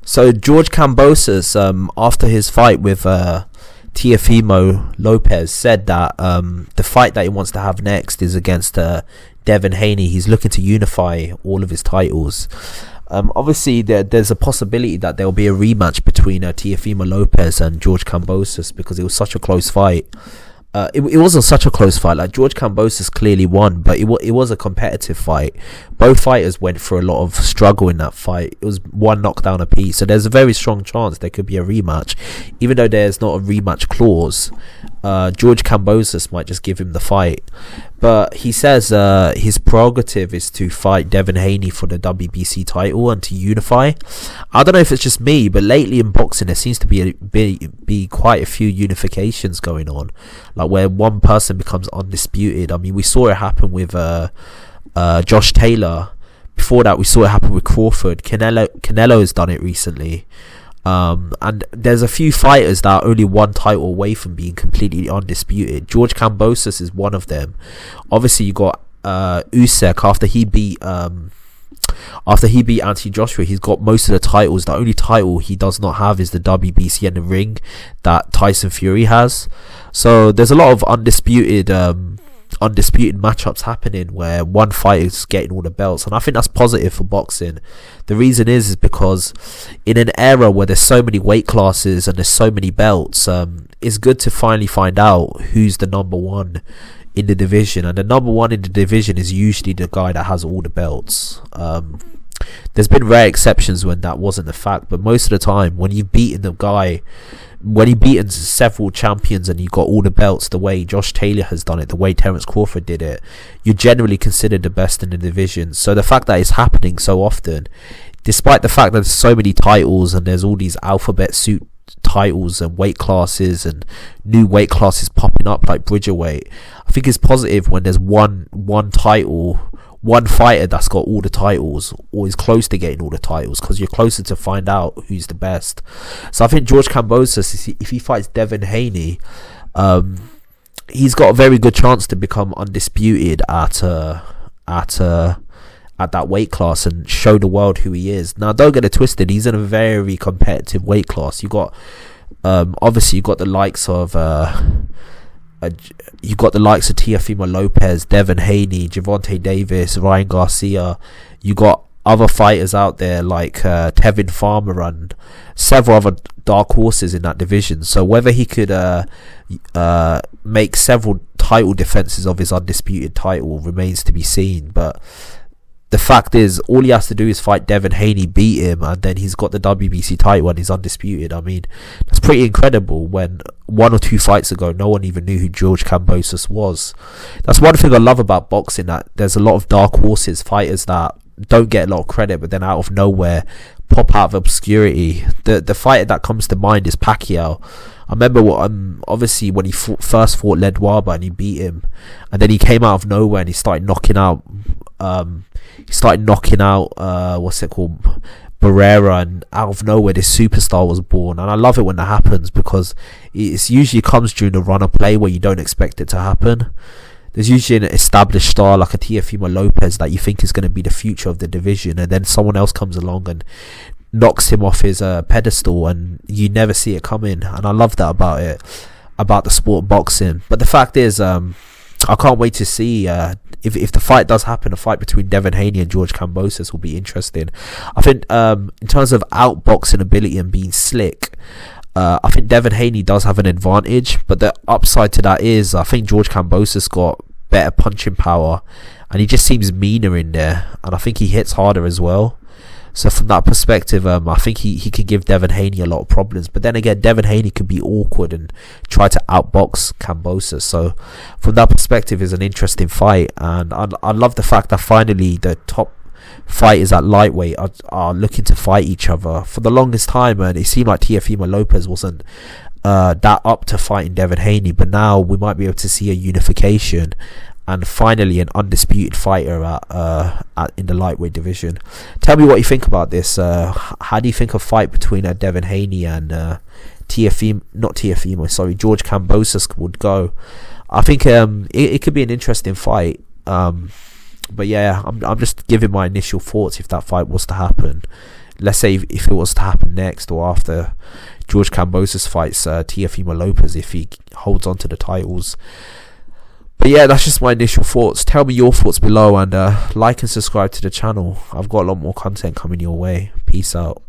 So George Kambosas, after his fight with Teofimo Lopez, said that the fight that he wants to have next is against Devin Haney. He's looking to unify all of his titles. Obviously, there's a possibility that there will be a rematch between Teofimo Lopez and George Kambosas, because it was such a close fight. It wasn't such a close fight. Like, George Kambosas clearly won, but it was a competitive fight. Both fighters went through a lot of struggle in that fight. It was one knockdown apiece, so there's a very strong chance there could be a rematch. Even though there's not a rematch clause, George Kambosas might just give him the fight. But he says his prerogative is to fight Devin Haney for the WBC title and to unify. I don't know if it's just me, but lately in boxing there seems to be quite a few unifications going on, like where one person becomes undisputed. I mean, we saw it happen with Josh Taylor. Before that, we saw it happen with Crawford. Canelo has done it recently. And there's a few fighters that are only one title away from being completely undisputed. George Kambosas is one of them. Obviously, you got Usyk after he beat Anthony Joshua. He's got most of the titles. The only title he does not have is the WBC and the ring that Tyson Fury has. So there's a lot of undisputed matchups happening where one fighter is getting all the belts, and I think that's positive for boxing. The reason is because in an era where there's so many weight classes and there's so many belts, it's good to finally find out who's the number one in the division, and the number one in the division is usually the guy that has all the belts. There's been rare exceptions when that wasn't the fact, but most of the time when you've beaten the guy, when you've beaten several champions and you got all the belts, the way Josh Taylor has done it, the way Terence Crawford did it, you're generally considered the best in the division. So the fact that it's happening so often, despite the fact that there's so many titles and there's all these alphabet soup titles and weight classes and new weight classes popping up like Bridgerweight, I think it's positive when there's one title, one fighter that's got all the titles or is close to getting all the titles, because you're closer to find out who's the best. So I think George Kambosas, if he fights Devin Haney, he's got a very good chance to become undisputed at that weight class and show the world who he is. Now, don't get it twisted, he's in a very competitive weight class. You got obviously you got the likes of Teofimo Lopez, Devin Haney, Gervonta Davis, Ryan Garcia. You got other fighters out there like Tevin Farmer and several other dark horses in that division. So whether he could make several title defenses of his undisputed title remains to be seen. But the fact is, all he has to do is fight Devin Haney, beat him, and then he's got the WBC title and he's undisputed. I mean, that's pretty incredible when 1 or 2 fights ago, no one even knew who George Kambosas was. That's one thing I love about boxing, that there's a lot of dark horses, fighters that don't get a lot of credit, but then out of nowhere pop out of obscurity. The fighter that comes to mind is Pacquiao. I remember obviously when he first fought Ledwaba and he beat him, and then he came out of nowhere and he started knocking out Barrera, and out of nowhere this superstar was born. And I love it when that happens, because it usually comes during a run of play where you don't expect it to happen. There's usually an established star like a Teofimo Lopez that you think is going to be the future of the division, and then someone else comes along and knocks him off his pedestal, and you never see it coming. And I love that about the sport of boxing. But the fact is, I can't wait to see if the fight does happen. A fight between Devin Haney and George Kambosas will be interesting. I think in terms of outboxing ability and being slick, I think Devin Haney does have an advantage, but the upside to that is I think George Kambosas got better punching power, and he just seems meaner in there, and I think he hits harder as well. So from that perspective, I think he could give Devin Haney a lot of problems. But then again, Devin Haney could be awkward and try to outbox Kambosas. So from that perspective, it's an interesting fight. And I love the fact that finally the top fighters at lightweight are looking to fight each other. For the longest time, and it seemed like Teofimo Lopez wasn't that up to fighting Devin Haney. But now we might be able to see a unification and finally an undisputed fighter in the lightweight division. Tell me what you think about this. How do you think a fight between Devin Haney and George Kambosas would go? I think it could be an interesting fight. But yeah, I'm just giving my initial thoughts if that fight was to happen. Let's say if it was to happen next or after George Kambosos fights Teofimo Lopez, if he holds on to the titles. But yeah, that's just my initial thoughts. Tell me your thoughts below, and like and subscribe to the channel. I've got a lot more content coming your way. Peace out.